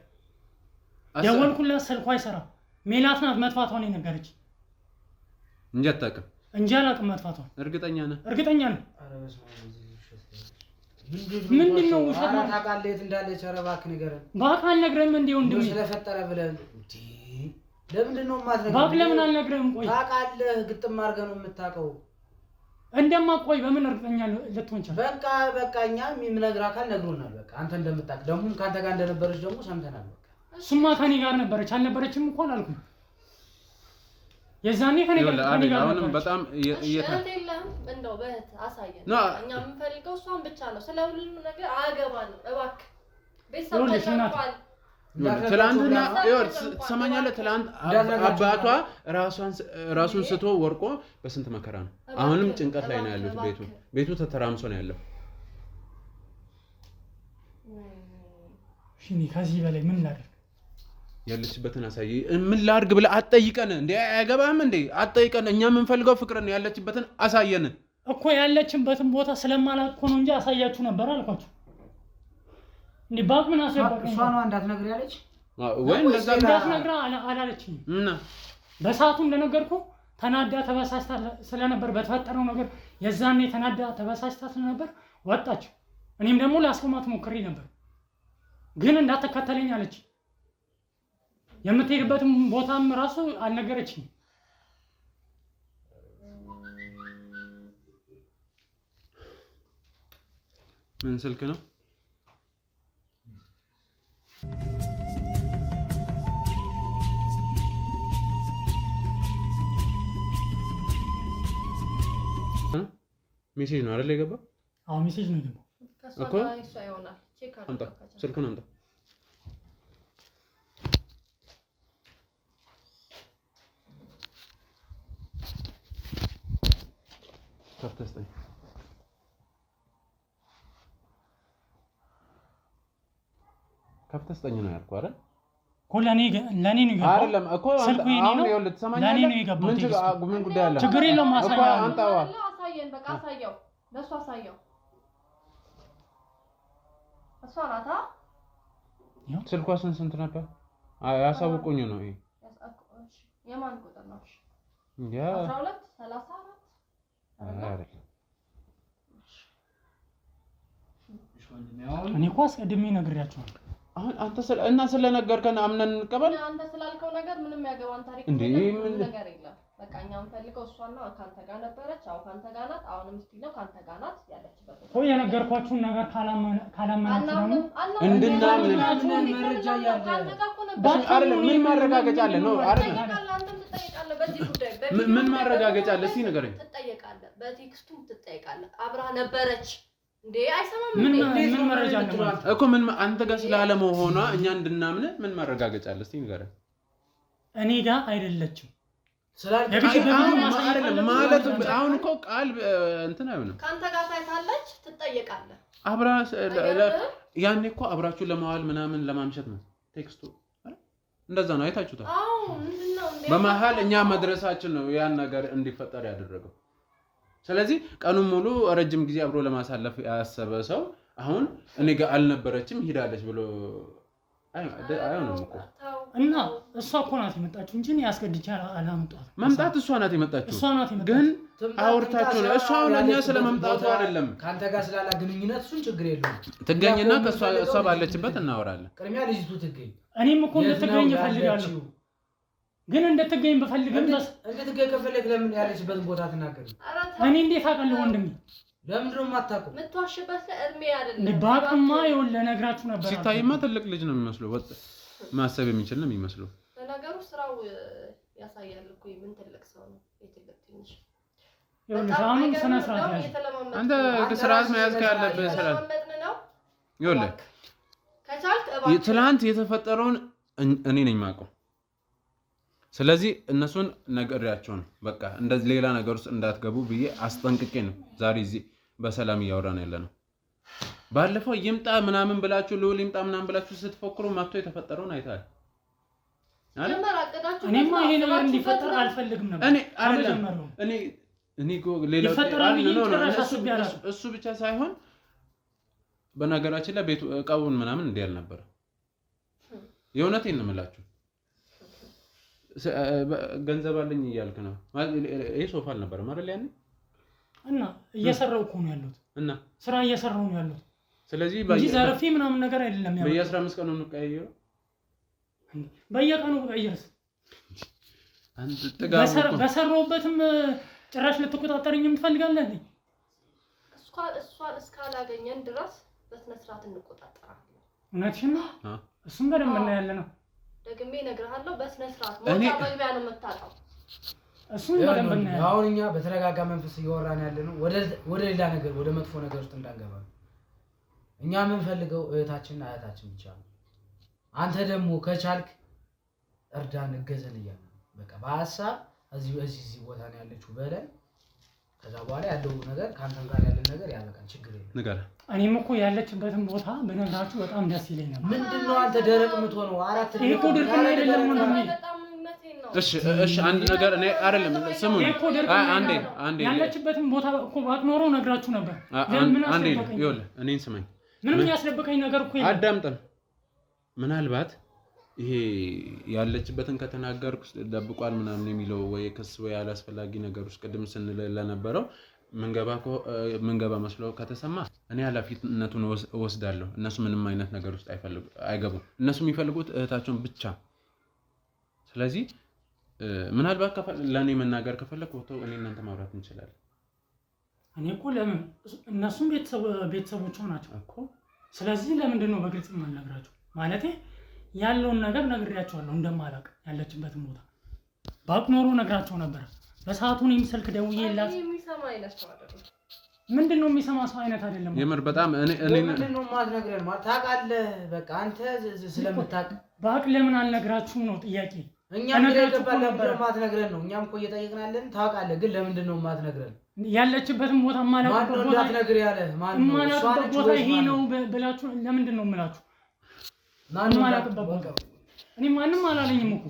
Speaker 1: ደወልኩላት፣ ስልኳ አይሰራም። ሜላት ናት መጥፋቷን የነገረች
Speaker 2: እንጂ አታውቅም።
Speaker 1: እንጂ አላውቅም መጥፋቷን።
Speaker 2: እርግጠኛ ነህ?
Speaker 1: እርግጠኛ ነኝ። ምንድነው ውሸት ነው?
Speaker 3: ታውቃለህ የት እንዳለች? ኧረ እባክህ ንገረን።
Speaker 1: እባክህ አልነግረህም እንዴ ወንድሜ?
Speaker 3: ስለፈጠረ ብለን እንዴ ለምንድነው የማትነግረን?
Speaker 1: እባክህ ለምን አልነግረህም? ቆይ
Speaker 3: ታውቃለህ፣ ግጥም አድርገህ ነው የምታውቀው።
Speaker 1: እንደማቆይ በምን እርግጠኛ ልትሆን ቻልክ?
Speaker 3: በቃ እኛ የሚነግር አካል ነግሮናል። በቃ አንተ እንደምታውቅ ደግሞ ካንተ ጋር እንደነበረች ደግሞ ሰምተናል። በቃ
Speaker 1: እሱማ ከኔ ጋር ነበረች። አልነበረችም እኮ አላልኩም። የዛኔ ከኔ ጋር
Speaker 2: አሁንም በጣም
Speaker 4: የለም እንደው በእህት አሳየን። እኛ የምንፈልገው እሷን ብቻ ነው። ስለ ሁሉም ነገር አያገባንም። እባክህ ቤተሰብ ተጨንቋል።
Speaker 2: ትላንትና ትሰማኛለህ? ትላንት አባቷ ራሱን ስቶ ወርቆ በስንት መከራ ነው። አሁንም ጭንቀት ላይ ነው ያለው። ቤቱ ተተራምሶ ነው ያለው።
Speaker 1: እሺ ከዚህ በላይ ምን ላድርግ?
Speaker 2: ያለችበትን አሳይ። ምን ላድርግ ብለህ አትጠይቀን እንዴ? አይገባህም እንዴ? አትጠይቀን። እኛ የምንፈልገው ፍቅር ነው። ያለችበትን አሳየን
Speaker 1: እኮ። ያለችበትን ቦታ ስለማላውቅ እኮ ነው እንጂ አሳያችሁ ነበር አልኳችሁ። እንዴ ባክ ምን አሰበቀኝ?
Speaker 3: እሷ ነው እንዳትነግር ያለች
Speaker 2: ወይ እንደዛ
Speaker 1: እንዳትነግር አላለችኝ። እና በሰዓቱ እንደነገርኩ ተናዳ ተበሳጭታ ስለነበር በተፈጠረው ነገር የዛኔ ተናዳ ተበሳጭታ ስለነበር ወጣች። እኔም ደግሞ ላስቆማት ሞክሬ ነበር፣ ግን እንዳትከተለኝ አለች። የምትሄድበትም ቦታም ራሱ አልነገረችኝ።
Speaker 2: ምን ስልክ ነው? ሜሴጅ ነው አይደል የገባው?
Speaker 1: አዎ ሜሴጅ ነው የገባው
Speaker 2: እኮ። አምጣ ስልኩን አምጣ። ከፍተህ ስጠኝ ነው ያልኩህ አይደል?
Speaker 1: እኮ ለኔ ነው የገባው
Speaker 2: አይደለም እኮ
Speaker 1: ስልኩ የኔ ነው። ለኔ ነው የገባው።
Speaker 2: ምን ጉዳይ አለ?
Speaker 1: ችግር የለውም።
Speaker 4: አሳየን በቃ አሳየው፣ ለእሱ አሳየው። እሷ ናታ።
Speaker 2: ስልኳ ስንት ነበር? ያሳውቁኝ ነው ይሄ።
Speaker 4: የማን ቁጥር ነው?
Speaker 2: ያ
Speaker 4: 12 34
Speaker 1: እኔ እኮ አስቀድሜ ነግሬያቸዋለሁ።
Speaker 2: አሁን አንተ ስለነገርከን አምነን እንቀበል።
Speaker 4: አንተ ስላልከው ነገር ምንም ያገባን ታሪክ ነገር የለም። በቃ እኛ የምንፈልገው እሷና ካንተ ጋር ነበረች፣ አሁን ካንተ ጋር ናት፣ አሁንም ስቲል ነው ካንተ ጋር ናት ያለችበት።
Speaker 1: ቆይ የነገርኳችሁን ነገር ካላመናችሁ ደግሞ
Speaker 2: እንድናምን
Speaker 3: መረጃ ያለ
Speaker 2: አይደለም። ምን ማረጋገጫ አለ ነው አይደለም?
Speaker 4: አንተም ትጠይቃለህ በዚህ ጉዳይ።
Speaker 2: ምን ማረጋገጫ አለ? እስኪ ንገረኝ።
Speaker 4: ትጠይቃለህ፣ በቴክስቱም ትጠይቃለህ። አብራ ነበረች እንዴ? አይሰማም።
Speaker 1: ምን መረጃ አለ
Speaker 2: እኮ? ምን አንተ ጋር ስላለመሆኗ እኛ እንድናምን ምን ማረጋገጫ አለ? እስኪ ንገረኝ።
Speaker 1: እኔ ጋር አይደለችም
Speaker 2: ማለት አሁን እኮ ቃል እንትን አይሆንም።
Speaker 4: ካንተ ጋር ታይታለች፣ ትጠየቃለህ።
Speaker 2: አብራ ያኔ እኮ አብራችሁ ለማዋል ምናምን ለማምሸት ነው ቴክስቱ። እንደዛ ነው አይታችሁታል።
Speaker 4: አዎ ምንድነው እንዴ?
Speaker 2: በመሀል እኛ መድረሳችን ነው ያን ነገር እንዲፈጠር ያደረገው። ስለዚህ ቀኑን ሙሉ ረጅም ጊዜ አብሮ ለማሳለፍ ያሰበ ሰው አሁን እኔ ጋር አልነበረችም ሄዳለች ብሎ አይሆንም እኮ።
Speaker 1: እና እሷ እኮ ናት የመጣችው እንጂ እኔ አስገድጄ አላመጣሁም።
Speaker 2: መምጣት እሷ ናት የመጣችው። ግን አውርታችሁ ነው። እሷ ለኛ ስለመምጣቱ አይደለም
Speaker 3: ካንተ ጋር ስላላ ግንኙነት እሱን ችግር የለውም።
Speaker 2: ትገኝና እሷ ባለችበት እናወራለን።
Speaker 3: ቅድሚያ ልጅቱ ትገኝ።
Speaker 1: እኔም እኮ እንድትገኝ እፈልጋለሁ። ግን እንድትገኝ በፈልግም
Speaker 3: እንድትገኝ ከፈለክ ለምን ያለችበትን ቦታ ትናገር?
Speaker 1: እኔ እንዴት አውቃለሁ ወንድሜ?
Speaker 3: ለምን ነው የማታውቀው?
Speaker 4: የምትዋሽበት እድሜ አይደለም።
Speaker 1: ባቅማ ይኸውልህ እነግራችሁ ነበር።
Speaker 2: ሲታይማ ትልቅ ልጅ ነው የሚመስለው። ወጥ ማሰብ የሚችል ነው የሚመስለው።
Speaker 4: ለነገሩ ስራው ያሳያል እኮ ምን ትልቅ ሰው ነው። የትልቅ ትንሽ
Speaker 1: ይኸውልህ አሁን ስነ ስርዓት ያዝ።
Speaker 2: አንተ ስርዓት መያዝ ካለብህ ስርዓት
Speaker 4: ነው።
Speaker 2: ይኸውልህ
Speaker 4: ከቻልክ እባክህ
Speaker 2: ትላንት የተፈጠረውን እኔ ነኝ የማውቀው። ስለዚህ እነሱን ነገሪያቸው ነው በቃ እንደዚህ ሌላ ነገር ውስጥ እንዳትገቡ ብዬ አስጠንቅቄ ነው ዛሬ እዚህ በሰላም እያወራን ያለነው። ባለፈው ይምጣ ምናምን ብላችሁ ልውል ይምጣ ምናምን ብላችሁ ስትፎክሩ ማጥቶ የተፈጠረውን አይታል
Speaker 4: አይደል?
Speaker 1: እኔማ ይሄ ነገር እንዲፈጠር አልፈልግም ነበር።
Speaker 2: እኔ ሌላው እሱ ብቻ ሳይሆን በነገራችን ላይ ቤቱ እቃውን ምናምን እንዲያል ነበር። የእውነቴን ነው የምላችሁ። ገንዘብ አለኝ እያልክ ነው። ይሄ ሶፋ አልነበረም አይደል ያኔ?
Speaker 1: እና እየሰራው እኮ ነው ያሉት እና ስራ እየሰራው ነው ያሉት።
Speaker 2: ስለዚህ
Speaker 1: ዘርፌ ምናምን ነገር አይደለም ያለው።
Speaker 2: በየ15 ቀኑ ነው ቀይየው።
Speaker 1: በየቀኑ ቀይርስ
Speaker 2: አንተ ጥጋብ
Speaker 1: በሰራውበትም ጭራሽ ልትቆጣጠረኝም ትፈልጋለህ እንዴ?
Speaker 4: እሷን እስካላገኘን ድረስ በስነ ስርዓት እንቆጣጠራለን።
Speaker 1: እውነትሽን ነው። እሱም በደንብ እናያለን ነው።
Speaker 4: ደግሜ እነግርሃለሁ። በስነ ስርዓት ሞታ መግቢያ ነው የምታጣው።
Speaker 1: እሱም በደንብ እናያለን።
Speaker 3: አሁን እኛ በተረጋጋ መንፈስ እያወራን ያለነው ወደ ሌላ ነገር ወደ መጥፎ ነገር ውስጥ እንዳንገባ ነው። እኛ የምንፈልገው እህታችንና አያታችን ብቻ ነው። አንተ ደግሞ ከቻልክ እርዳን እገዘን እያልን በቃ በሐሳብ እዚህ ቦታ ነው ያለችው በለን። ከዛ በኋላ ያለው ነገር ካንተም ጋር ያለ ነገር ያበቃል። ችግር የለም ነገር
Speaker 1: እኔም እኮ ያለችበትን ቦታ በነግራችሁ በጣም ደስ ይለኝ ነበር።
Speaker 3: ምንድነው አንተ ደረቅ የምትሆነው? አራት
Speaker 1: ይሄ እኮ ድርቅና አይደለም ወንድሜ።
Speaker 2: እሺ አንድ ነገር እኔ አይደለም ስሙኝ። አንዴ
Speaker 1: ያለችበትን ቦታ እኮ ባትኖሩ ነግራችሁ ነበር።
Speaker 2: አንዴ ይኸውልህ እኔን ስማኝ።
Speaker 1: ምንም ያስደበቀኝ ነገር እኮ የለም።
Speaker 2: አዳምጠን ምናልባት ይሄ ያለችበትን ከተናገርኩ ደብቋል ምናምን የሚለው ወይ ክስ ወይ አላስፈላጊ ነገር ውስጥ ቅድም ስንል ለነበረው መንገባ መስሎ ከተሰማ እኔ ኃላፊነቱን ወስዳለሁ። እነሱ ምንም አይነት ነገር ውስጥ አይገቡም። እነሱ የሚፈልጉት እህታቸውን ብቻ። ስለዚህ ምናልባት ለእኔ መናገር ከፈለክ ወጥቶ እኔ እናንተ ማውራት እንችላለን።
Speaker 1: እኔ እኮ ለምን እነሱም ቤተሰቦቿ ናቸው እኮ። ስለዚህ ለምንድን ነው በግልጽ የማልነግራቸው? ማለቴ ያለውን ነገር ነግሬያቸዋለሁ እንደማላውቅ ያለችበትን ቦታ ባቅ ኖሮ ነግራቸው ነበር። በሰዓቱ እኔም ስልክ ደውዬላት
Speaker 4: የሚሰማ አይነት ሰው አይደለም።
Speaker 1: ምንድነው የሚሰማ ሰው አይነት አይደለም።
Speaker 2: የምር በጣም እኔ
Speaker 3: ምንድነው ማትነግረን? ታውቃለህ በቃ አንተ ስለምታውቅ
Speaker 1: ባቅ ለምን አልነግራችሁም ነው ጥያቄ።
Speaker 3: እኛም ይገባል ነበር ማትነግረን ነው። እኛም እኮ እየጠየቅናለን። ታውቃለህ ግን ለምንድን ነው ማትነግረን?
Speaker 1: ያለችበትን ቦታ ማላውቅበት ቦታ
Speaker 3: እንዳትነግር ያለ ማን ነው?
Speaker 1: ማላውቅበት ቦታ ይሄ ነው ብላችሁ ለምንድን ነው የምላችሁ? ማላውቅበት ቦታ እኔ ማንም አላለኝም እኮ።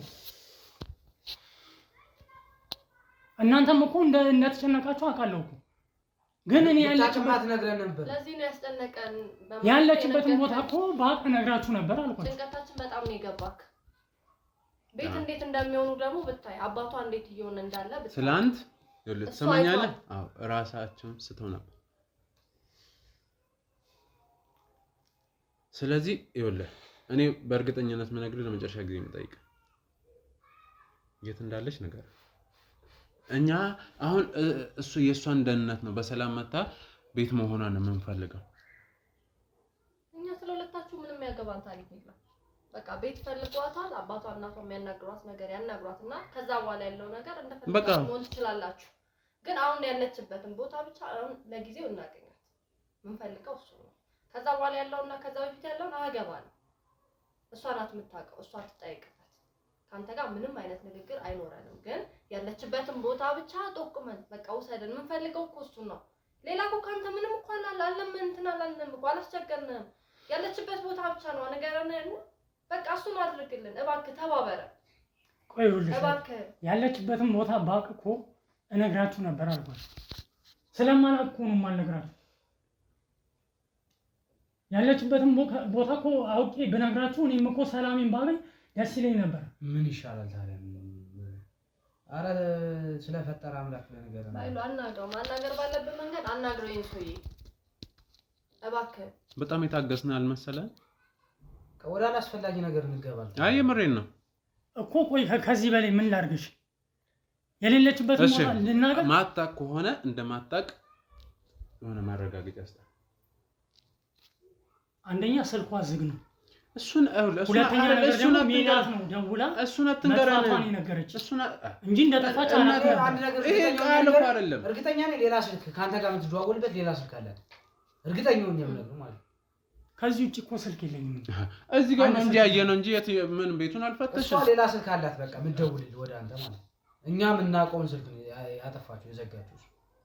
Speaker 1: እናንተም እኮ እንደተጨነቃችሁ አውቃለሁ እኮ። ግን እኔ ያለችበትን ቦታ እኮ ባቅ ነግራችሁ ነበር አልኳችሁ።
Speaker 4: ጭንቀታችን በጣም ነው የገባክ። ቤት እንዴት እንደሚሆኑ ደግሞ ብታይ፣ አባቷ እንዴት እየሆነ እንዳለ ብታይ።
Speaker 2: ትላንት ትሰማኛለህ? አዎ ራሳቸውን ስተው ነበር። ስለዚህ ይኸውልህ እኔ በእርግጠኝነት የምነግርህ ለመጨረሻ ጊዜ የምጠይቅ የት እንዳለች ነገር እኛ አሁን እሱ የእሷን ደህንነት ነው በሰላም መታ ቤት መሆኗን ነው የምንፈልገው።
Speaker 4: እኛ ስለሁለታችሁ ምንም ያገባን ታሪክ የለም። በቃ ቤት ፈልጓታል። አባቷ እናቷ የሚያናግሯት ነገር ያናግሯትና ከዛ በኋላ ያለው ነገር እንደፈለጋችሁ መሆን ትችላላችሁ። ግን አሁን ያለችበትን ቦታ ብቻ አሁን ለጊዜው እናገኛት። የምንፈልገው እሱ ነው። ከዛ በኋላ ያለውና ከዛ በፊት ያለውን አያገባንም። እሷ ናት የምታውቀው። እሷ ትጠይቅበት። ካንተ ጋር ምንም አይነት ንግግር አይኖረንም። ግን ያለችበትን ቦታ ብቻ ጠቁመን በቃ ውሰደን። የምንፈልገው እኮ እሱ ነው። ሌላ እኮ ካንተ ምንም እኮ አላለም እንትን አላልንም እኮ አላስቸገርንም። ያለችበት ቦታ ብቻ ነው ነገርነን። በቃ እሱን አድርግልን እባክህ፣ ተባበረ።
Speaker 1: ቆይ እባክህ ያለችበትን ቦታ ባቅ እኮ እነግራችሁ ነበር አልኳት። ስለማላውቅ እኮ ነው የማልነግራችሁ። ያለችበትን ቦታ እኮ አውቄ ብነግራችሁ እኔም እኮ ሰላሜን ባገኝ ደስ ይለኝ ነበር።
Speaker 3: ምን ይሻላል ታዲያ? አረ ስለፈጠረ አምላክ ለነገር ነው
Speaker 4: ባይሉ አናግረው። ማናገር ባለበት መንገድ አናግረው። ይሄን ሰውዬ እባክህ።
Speaker 2: በጣም የታገስን አልመሰለ።
Speaker 3: ወደ አላስፈላጊ ነገር እንገባለን።
Speaker 2: አይ የምሬን ነው
Speaker 1: እኮ። ቆይ ከዚህ በላይ ምን ላድርግሽ? የሌለችበት ቦታ ልናገር?
Speaker 2: ማታቅ ከሆነ እንደማታቅ የሆነ ማረጋገጫ አስታ።
Speaker 1: አንደኛ ስልኳ ዝግ ነው።
Speaker 2: እሱን
Speaker 1: ሁለተኛ ነገር ደግሞ ሜላት ነው ደውላ
Speaker 2: እሱን አትንገረን
Speaker 1: እሱን እንጂ እንደጠፋች አላውቅም።
Speaker 3: አንድ ነገር
Speaker 2: ይሄ ቃል እኮ አይደለም።
Speaker 3: እርግጠኛ ነኝ ሌላ ስልክ ካንተ ጋር የምትደዋወልበት ሌላ ስልክ አለ። እርግጠኛ ነኝ የምነግርህ ማለት ነው።
Speaker 1: ከዚህ ውጪ እኮ ስልክ የለኝም።
Speaker 2: እዚህ ጋር ነው እንጂ ያየነው እንጂ ምን ቤቱን አልፈተሽም።
Speaker 3: እሷ ሌላ ስልክ አላት። በቃ የምትደውልልህ ወደ አንተ ማለት ነው። እኛ የምናውቀውን ስልክ ያጠፋችሁ የዘጋችሁ።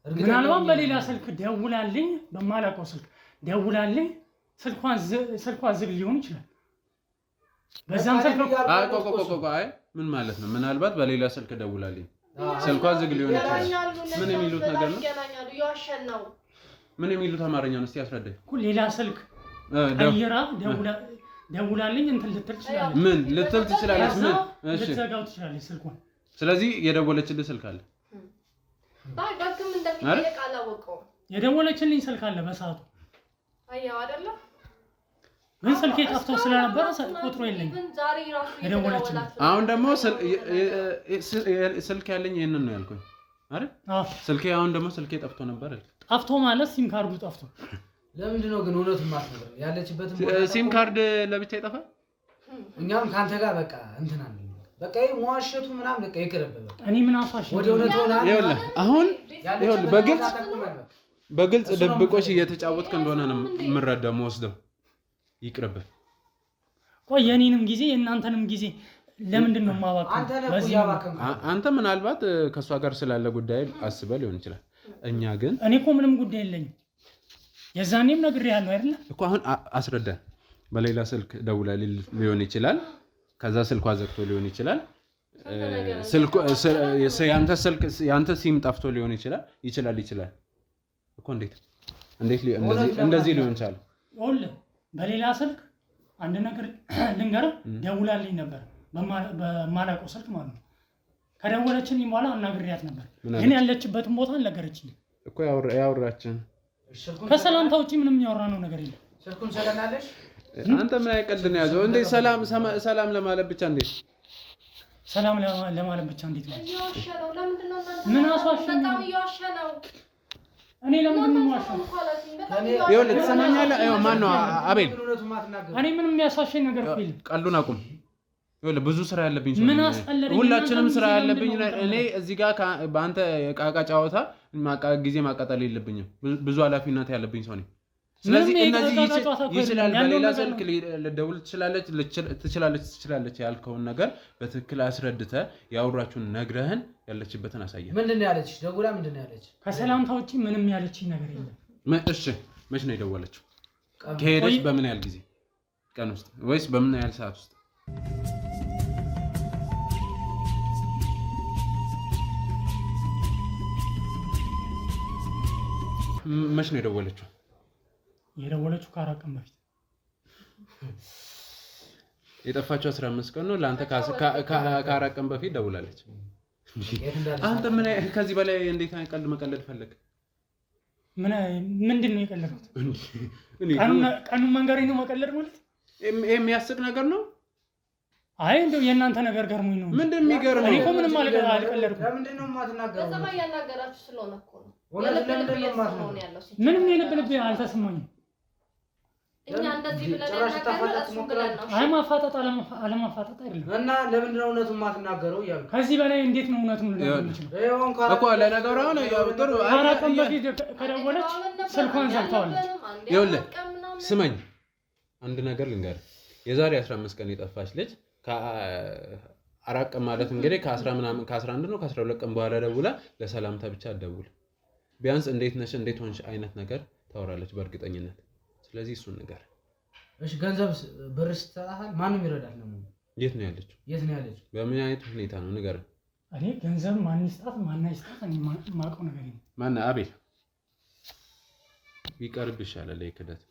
Speaker 1: ምናልባት በሌላ ስልክ ደውላልኝ፣ በማላውቀው ስልክ ደውላልኝ ስልኳ ዝግ ሊሆን ይችላል። በዛም ስልክ
Speaker 2: አይ ምን ማለት ነው? ምናልባት በሌላ ስልክ ደውላልኝ ስልኳ ዝግ ሊሆን ይችላል። ምን የሚሉት ነገር ነው? ምን የሚሉት አማርኛ ነው? እስቲ አስረዳኝ እኮ።
Speaker 1: ሌላ ስልክ ቀይራ ደውላልኝ እንትን ልትል ትችላለች።
Speaker 2: ምን ልትል ትችላለች? ምን
Speaker 1: እሺ ልትዘጋው ትችላለች ስልኳን።
Speaker 2: ስለዚህ የደወለችልህ ስልክ አለ?
Speaker 4: ባይጋግም እንደሚጠይቅ አላወቀውም።
Speaker 1: የደወለችልኝ ስልክ አለ በሰዓቱ።
Speaker 4: አያው አይደለ?
Speaker 1: ግን ስልኬ ጠፍቶ ስለነበረ ቁጥሩ የለኝም።
Speaker 2: አሁን ደግሞ ስልክ ያለኝ ይሄንን ነው ያልኩኝ አይደል? ስልኬ አሁን ደግሞ ስልኬ ጠፍቶ ነበር።
Speaker 1: ጠፍቶ ማለት ሲም ካርዱ ጠፍቶ።
Speaker 3: ለምንድን ነው ግን እውነቱን ማትነግረን? ያለችበትን
Speaker 2: ሲም ካርድ ለብቻ ይጠፋል።
Speaker 3: እኛም ካንተ ጋር በቃ እንትን አለ። በቃ ይሄ መዋሸቱ ምናምን በቃ ይቅርብ። በቃ
Speaker 1: እኔ ምን አፋሽ
Speaker 3: ወደ እውነት ሆነ።
Speaker 2: ይኸውልህ አሁን በግልጽ ድብቆሽ እየተጫወትክ እንደሆነ ነው የምረዳው። መወስደው ይቅርብ።
Speaker 1: ቆይ የኔንም ጊዜ የእናንተንም ጊዜ ለምንድን ነው የማባክነው?
Speaker 2: አንተ ምናልባት ከእሷ ጋር ስላለ ጉዳይ አስበህ ሊሆን ይችላል። እኛ ግን
Speaker 1: እኔ እኮ ምንም ጉዳይ የለኝም። የዛኔም ነግሬሃለሁ አይደለ እኮ።
Speaker 2: አሁን አስረዳን። በሌላ ስልክ ደውላ ሊሆን ይችላል። ከዛ ስልኳ ዘግቶ ሊሆን ይችላል። ያንተ ሲም ጠፍቶ ሊሆን ይችላል እኮ። እንዴት እንደዚህ ሊሆን ይችላል?
Speaker 1: በሌላ ስልክ አንድ ነገር ልንገርህ፣ ደውላልኝ ነበር በማላውቀው ስልክ ማለት ነው። ከደወለችልኝ በኋላ አናግሬያት ነበር፣ ግን ያለችበትን ቦታ አልነገረችኝም
Speaker 2: እኮ። ያወራችን
Speaker 1: ከሰላምታ ውጪ ምንም ያወራነው ነገር የለም።
Speaker 3: ስልኩን ሰለናለሽ
Speaker 2: አንተ ምን አይቀልድ ነው ያዘው እንዴ? ሰላም ለማለት ብቻ እንዴ?
Speaker 1: ሰላም ለማለት ብቻ እንዴት ነው?
Speaker 4: እያዋሸነው ለምንድን ነው እናንተ?
Speaker 1: ምን አስዋሸኝ?
Speaker 4: በጣም እያዋሸነው።
Speaker 1: እኔ ለምንድን ነው የማዋሸው?
Speaker 2: ይኸውልህ ትሰማኛለህ? ማን ነው አቤል?
Speaker 1: እኔ ምንም የሚያስዋሸኝ ነገር የለም።
Speaker 2: ቀልዱን አቁም። ይኸውልህ ብዙ ስራ ያለብኝ ሰው
Speaker 1: ምን አስቀለደኝ?
Speaker 2: ሁላችንም ስራ ያለብኝ እኔ እዚህ ጋር በአንተ ዕቃ ጨዋታ ጊዜ ማቃጠል የለብኝም። ብዙ ኃላፊነት ያለብኝ ሰው ነኝ። ስለዚህ እነዚህ ይችላል በሌላ ስልክ ልደውል ትችላለች ያልከውን ነገር በትክክል አስረድተህ ያወራችሁን ነግረህን ያለችበትን አሳየህ።
Speaker 3: ምንድን ነው ያለች? ደውላ ምንድን ነው ያለች?
Speaker 1: ከሰላምታ ውጪ ምንም ያለችኝ ነገር የለም።
Speaker 2: እሺ መች ነው የደወለችው? ከሄደች በምን ያህል ጊዜ ቀን ውስጥ ወይስ በምን ያህል ሰዓት ውስጥ? መች ነው የደወለችው?
Speaker 1: የደወለችው ከ4 ቀን በፊት።
Speaker 2: የጠፋችው 15 ቀን ነው። ለአንተ ከ4 ቀን በፊት ደውላለች። አንተ ምን ከዚህ በላይ እንዴት ቀልድ መቀለድ ፈለግ?
Speaker 1: ምንድን ነው የቀለድኩት? ቀኑን መንገሬ ነው መቀለድ ማለት?
Speaker 2: የሚያስቅ ነገር ነው።
Speaker 1: አይ እንደው የእናንተ ነገር ገርሞኝ ነው።
Speaker 2: ምንድን ነው የሚገርመው?
Speaker 1: እኔ እኮ ምንም አልቀለድኩም።
Speaker 3: ለምንድን ነው የማትናገረው?
Speaker 4: በሰማይ ያናገራችሁ ስለሆነ እኮ ነው።
Speaker 1: ምንም የልብ አልተሰማኝም።
Speaker 4: እኛ እንደዚህ ብለን ያናገራችሁ
Speaker 1: አይ ማፋጠጥ አለማፋጠጥ አይደለም።
Speaker 3: እና ለምንድን ነው እውነቱን የማትናገረው እያልኩ
Speaker 1: ከዚህ በላይ እንዴት ነው እውነቱን ልነግርህ የምችለው?
Speaker 2: እኮ ለነገሩ አሁን ጥሩ
Speaker 1: 4 ቀን በፊት ከደወለች ስልኳን ዘግተዋለች።
Speaker 2: ይኸውልህ ስመኝ አንድ ነገር ልንገርህ። የዛሬ 15 ቀን የጠፋች ልጅ ከ4 ቀን ማለት እንግዲህ ከ11 ነው ከ12 ቀን በኋላ ደውላ ለሰላምታ ብቻ አትደውል። ቢያንስ እንዴት ነሽ እንዴት ሆንሽ አይነት ነገር ታወራለች በእርግጠኝነት። ስለዚህ እሱን ነገር
Speaker 3: እሺ፣ ገንዘብ ብር ስትታሃል ማንም ይረዳል ነው?
Speaker 2: የት ነው ያለችው? በምን አይነት ሁኔታ ነው ንገረን።
Speaker 1: እኔ ገንዘብ ማን ይስጣት ማን አይስጣት እኔ ማውቀው ነገር የለም።
Speaker 2: ማን አቤል ቢቀርብ ይሻላል። ለይከዳት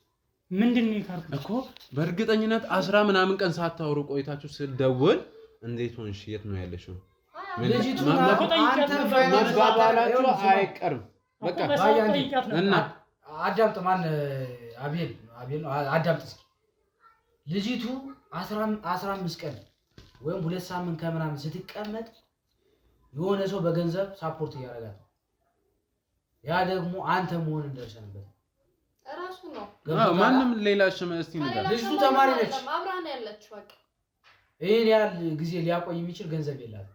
Speaker 1: ምንድን ነው የካርኩት
Speaker 2: እኮ በእርግጠኝነት 10 ምናምን ቀን ሳታወሩ ቆይታችሁ ስትደውል እንዴት ሆንሽ የት ነው ያለሽው? መባባላችሁ አይቀርም። በቃ
Speaker 3: እና አዳምጥ። ማን አቤል ነው። አዳምጥ እስኪ። ልጅቱ 15 ቀን ወይም 2 ሳምንት ከምናምን ስትቀመጥ የሆነ ሰው በገንዘብ ሳፖርት እያደረጋት ነው። ያ ደግሞ አንተ መሆን እንደርሰንበት
Speaker 4: ራሱ ነው።
Speaker 2: ማንም ሌላ እስቲ ነገር
Speaker 3: ልጅቱ ተማሪ ነች።
Speaker 4: አብራን ያለች በቃ
Speaker 3: ይሄን ያህል ጊዜ ሊያቆይ የሚችል ገንዘብ የላትም።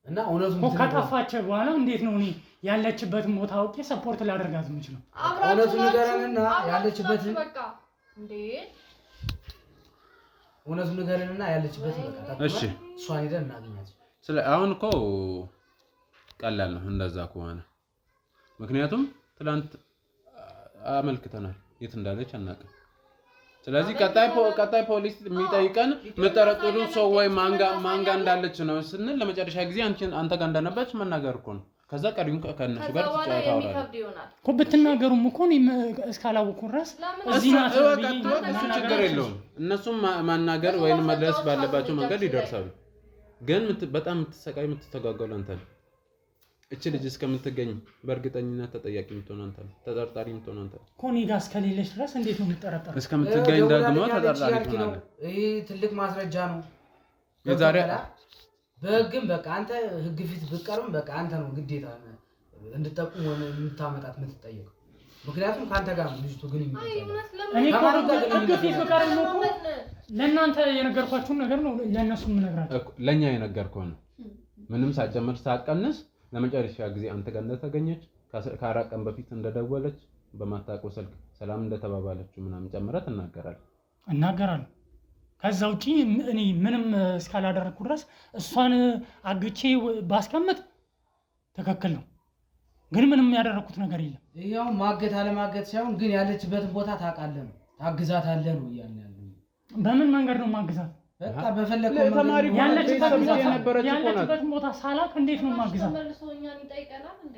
Speaker 3: እና እውነቱን
Speaker 1: ከጠፋች በኋላ እንዴት ነው እኔ ያለችበትን ቦታ አውቄ ሰፖርት ላደርጋት የምችለው?
Speaker 3: እውነቱን ንገረንና ያለችበትን በቃ እንዴ እውነቱን ንገረንና ያለችበትን በቃ
Speaker 2: እሺ፣
Speaker 3: እሷን ሄደን እናገኛት።
Speaker 2: አሁን እኮ ቀላል ነው እንደዛ ከሆነ። ምክንያቱም ትላንት አመልክተናል የት እንዳለች አናውቅም። ስለዚህ ቀጣይ ፖሊስ የሚጠይቀን መጠረጥሩ ሰው ወይ ማንጋ እንዳለች ነው ስንል ለመጨረሻ ጊዜ አንተ ጋር እንደነበረች መናገር እኮ ነው። ከዛ ቀሪውን ከነሱ ጋር ትጫወታለህ
Speaker 1: እኮ ብትናገሩም እኮ እስካላወኩ ድረስ እዚህ ናት
Speaker 2: እሱ ችግር የለውም። እነሱም ማናገር ወይም መድረስ ባለባቸው መንገድ ይደርሳሉ። ግን በጣም የምትሰቃይ የምትተጓጓል አንተ ነህ። እቺ ልጅ እስከምትገኝ በእርግጠኝነት ተጠያቂ የምትሆን አንተ ነህ። ተጠርጣሪ የምትሆን አንተ ነህ።
Speaker 1: ኮኒ ጋር እስከሌለች ድረስ እንዴት ነው የምትጠረጠረው?
Speaker 2: እስከምትገኝ ደግሞ ተጠርጣሪ ትሆናለህ።
Speaker 3: ይሄ ትልቅ ማስረጃ ነው።
Speaker 2: የዛሬ
Speaker 3: በህግም በቃ አንተ ህግ ፊት ብትቀርም በቃ አንተ ነው ግዴታ እንድትጠቁም ወይ እንድታመጣት የምትጠየቀው። ምክንያቱም ካንተ ጋር ነው ልጅቱ ግን
Speaker 1: እኔ ህግ ፊት ብቀርም እኮ ለእናንተ የነገርኳችሁን ነገር ነው ለእነሱ የምነግራቸው።
Speaker 2: ለእኛ የነገርከው ነው ምንም ሳጨምር ሳቀንስ ለመጨረሻ ጊዜ አንተ ጋር እንደተገኘች ከ4 ቀን በፊት እንደደወለች በማታውቀው ስልክ ሰላም እንደተባባለችው ምናምን ጨምረህ እናገራለሁ። ከዛ ውጪ እኔ ምንም እስካላደረኩ ድረስ እሷን አግቼ ባስቀምጥ ትክክል ነው፣ ግን ምንም ያደረኩት ነገር የለም።
Speaker 3: ይሄው ማገት አለማገት ሳይሆን ግን ያለችበትን ቦታ ታውቃለህ ነው ታግዛታለህ ነው እያልን ያለው።
Speaker 1: በምን መንገድ ነው ማግዛት?
Speaker 3: በቃ በፈለከው
Speaker 2: ተማሪ
Speaker 1: ያለችበት ቦታ ሳላቅ እንዴት ነው ማግዛት?
Speaker 4: ተመልሶ እኛን ይጠይቀናል እንዴ?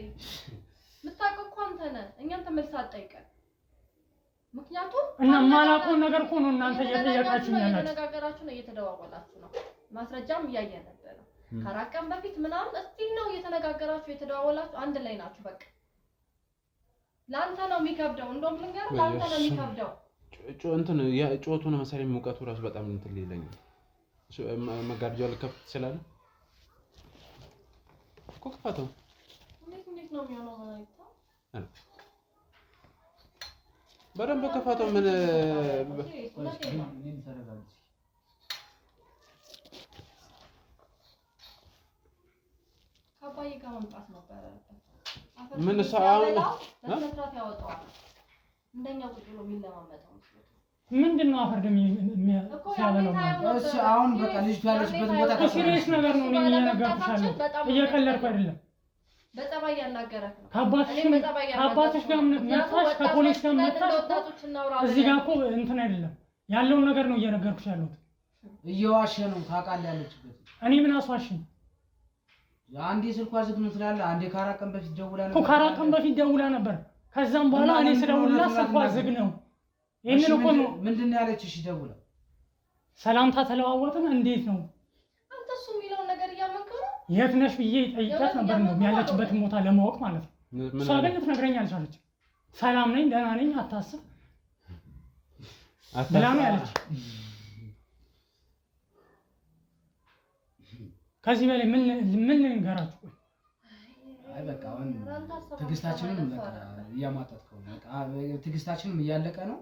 Speaker 4: የምታውቀው እኮ አንተ ነህ። እኛን ተመልሰህ አትጠይቀን። ምክንያቱም
Speaker 1: እና ማላውቀውን ነገር እኮ ነው እናንተ እየጠየቃችሁ ያላችሁ።
Speaker 4: እየተነጋገራችሁ ነው፣ እየተደዋወላችሁ ነው። ማስረጃም እያየን ነበር። ከአራት ቀን በፊት ምናምን እስቲል ነው እየተነጋገራችሁ እየተደዋወላችሁ አንድ ላይ ናችሁ። በቃ ላንተ ነው የሚከብደው። እንደውም ልንገርህ ላንተ ነው የሚከብደው።
Speaker 2: እንትን ጮቱ ነው መሰለኝ ሙቀቱ ራሱ በጣም እንትን ሊለኝ መጋረጃው ልከፍት ይችላል እኮ ክፈተው።
Speaker 4: እንዴት ነው የሚሆነው ማለት ነው?
Speaker 2: በደንብ ክፈተው። ምን
Speaker 4: ካባዬ ጋር መምጣት ነበር።
Speaker 2: ምን ሰዓው
Speaker 4: ለመስራት ያወጣዋል። እንደኛ ቁጭ ብሎ የሚለማመጠው
Speaker 1: ምንድነው? አፈርደም ሲያበለው
Speaker 3: እሺ። አሁን በቃ ልጅቷ ያለችበት ቦታ
Speaker 1: ሲሪየስ ነገር ነው። እኔ እየነገርኩሻለሁ፣ እየቀለድኩ አይደለም።
Speaker 4: በጸባይ ያናገረክ ነው።
Speaker 1: ከአባትሽ ጋር መጣሽ፣ ከፖሊስ ጋር መጣሽ። እዚህ ጋር እኮ እንትን አይደለም ያለውን ነገር ነው እየነገርኩሽ ያለሁት።
Speaker 3: እየዋሸ ነው ታውቃለህ ያለችበት።
Speaker 1: እኔ ምን አስዋሽኝ?
Speaker 3: አንዴ ስልኳ ዝግ ነው ትላለህ፣ አንዴ ከአራት ቀን በፊት ደውላ ነበር
Speaker 1: እኮ። ከአራት ቀን በፊት ደውላ ነበር። ከዛም በኋላ እኔ ስደውልላት ስልኳ ዝግ ነው። ይሄንን እኮ ነው።
Speaker 3: ምንድን ነው ያለችሽ? ደውላ
Speaker 1: ሰላምታ ተለዋወጥን። እንዴት ነው
Speaker 4: አንተ እሱ የሚለውን ነገር እያመንከው ነው?
Speaker 1: የት ነሽ ብዬ ጠይቃት ነበር ነው ያለችበትን ቦታ ለማወቅ ማለት ነው። እሷ ግን ልትነግረኝ አልቻለችም። ሰላም ነኝ፣ ደህና ነኝ፣ አታስብ ብላ ነው ያለች። ከዚህ በላይ ምን ልንገራችሁ?
Speaker 3: አይ በቃ አሁን ትዕግስታችንን በቃ እያማጣጥከው ነው። በቃ ትዕግስታችንን እያለቀ ነው።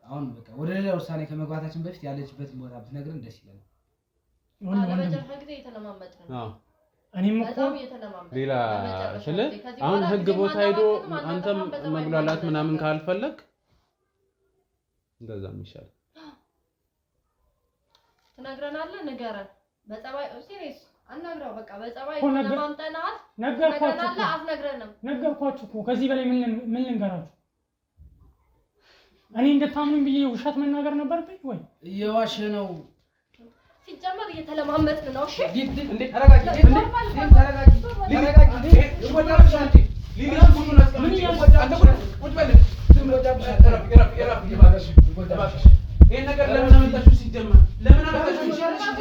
Speaker 3: አሁን በቃ ወደ ሌላ ውሳኔ ከመግባታችን በፊት ያለችበትን ቦታ ብትነግረን ደስ ይላል።
Speaker 1: እኔም እኮ
Speaker 2: ሌላ ስለ አሁን ህግ ቦታ ሄዶ አንተም መግላላት ምናምን ካልፈለግ እንደዛም ይሻላል።
Speaker 4: ትነግረናለህ፣ ንገረን። በጸባይ ሲሪየስ አናግራው። በቃ በጸባይ ለማምጣናት
Speaker 1: ነገርኳችሁ።
Speaker 4: አትነግረንም።
Speaker 1: ነገርኳችሁ እኮ ከዚህ በላይ ምን ልንገራችሁ? እኔ እንደታምኑኝ ብዬ ውሸት መናገር ነበርብኝ ወይ?
Speaker 3: እየዋሸ ነው።
Speaker 4: ሲጀመር እየተለማመጥን ነው። እሺ
Speaker 2: እንዴ ተረጋጊ፣ እንዴ ተረጋጊ፣ ተረጋጊ። ይወጣብሽ አንቺ ሊሊሽ ሁሉ አስቀምጪ። አንተ ቁጭ በል። ዝም ብሎ እረፍ። ይሄን ነገር ለምን አመጣችሁ? ሲጀመር ለምን አመጣችሁ?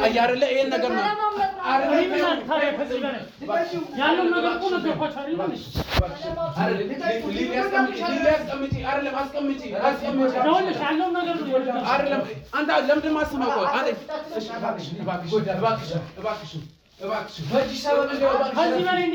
Speaker 2: አያርለ ይሄን ነገር ነው
Speaker 1: አይደለም። ታዲያ ከዚህ በላይ ያለው ነገር እኮ ነገርኳችሁ አይደለም?
Speaker 2: ሊሊ አስቀምጪ። አይደለም አስቀምጪ።
Speaker 1: ደውልሽ ያለው ነገር ነው
Speaker 2: አይደለም። አንተ ለምንድን ማሰማው? አንተ እሺ፣ እባክሽ በእጅ ሰበብ እንደው እባክሽ
Speaker 1: ከዚህ በላይ